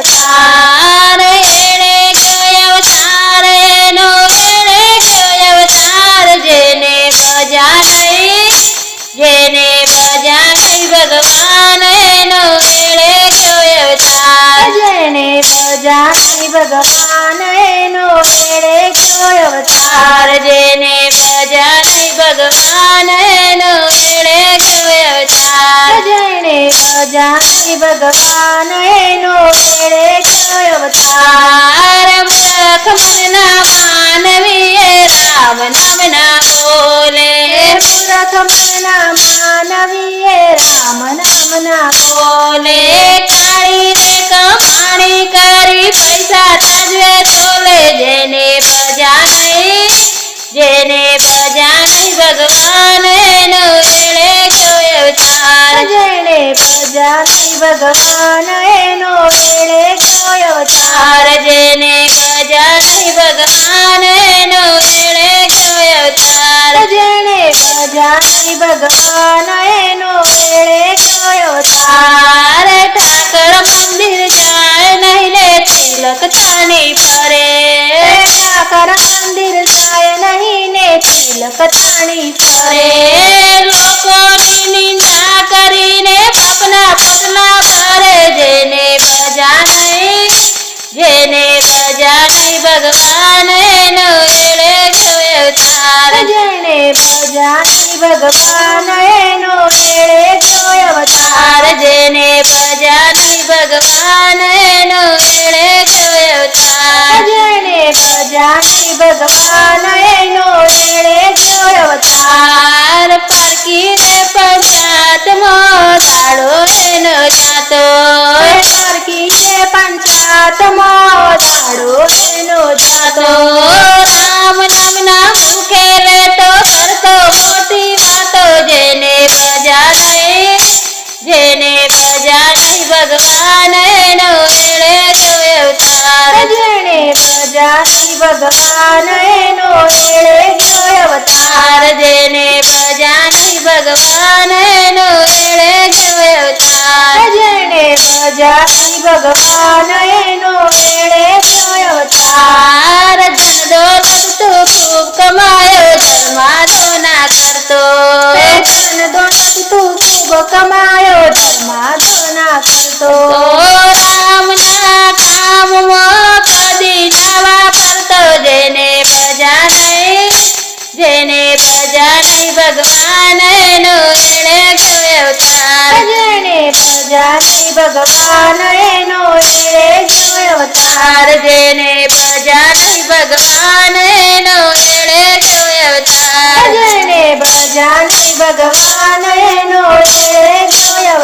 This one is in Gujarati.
અવતાર એણે કયો અવતાર એનો એણે કયો અવતાર જેને બજા નહીં ભગવાન એનો એણે કયો અવતાર જેને બજા નહીં ભગવાન એનો એણે કયો અવતાર જેને બજા નહીં ભગવાન એનો એણે કયો અવતાર જેને બજા નહીં ભગવાન એનો એણે કયો અવતાર મૂર્ખ મનના માનવીએ રામ નામ ના બોલે મૂર્ખ મનના માનવીએ રામ નામ ના બોલે કાળી રે કમાણી કરી પૈસા તાજવે તોલે જેને બજા નહીં ભગવાન એનો એણે કયો અવતાર જેને બજા નહીં ભગવાન એનો એણે કયો અવતાર જેને બજા નહીં ભગવાન એનો એણે કયો અવતાર જેને બજા નહીં ભગવાન એનો એણે કયો અવતાર ઠાકર મંદિર જાય નહીં ને તિલક તાની ફરે ઠાકર મંદિર જાય નહીં ને તિલક તાણી ફરે લોકોની નિંદા કરીને પાપના પોતના ભરે જેને બજા નહીં ભગવાન એનો એણે કયો અવતાર જેને બજા નહીં ભગવાન એનો એણે કયો અવતાર જેને બજા નહીં ભગવાન એનો એણે કયો અવતાર જેને બજા નહીં ભગવાન એનો એણે કયો અવતાર પારકી રે પંચાયતમાં દાડો એનો જાતો પારકી છે પંચાયતમાં દાડો એનો જાતો રામ નામના મુખે લેતો કરતો મોટી વાતો જેને બજા નહીં ભગવાન એનો એણે કયો અવતાર જેને બજા નહીં ભગવાન એનો એણે કયો અવતાર જેને બજા નહીં ભગવાન એનો એણે કયો અવતાર જેને બજા નહીં ભગવાન એનો એણે કયો અવતાર ધંધો કરતો ખૂબ કમાયો ધર્માદો ના કરતો ધન દોલત તું ખૂબ કમાયો ધર્માદો ના કરતો રામના કામમાં કદી ના વાપરતો જેને બજા નહીં ભગવાન એનો એણે કયો અવતાર જેને બજા નહીં ભગવાન એનો એણે કયો અવતાર જેને બજા નહીં ભગવાન એનો એણે કયો અવતાર જેને બજા નહીં ભગવાન એનો એણે કયો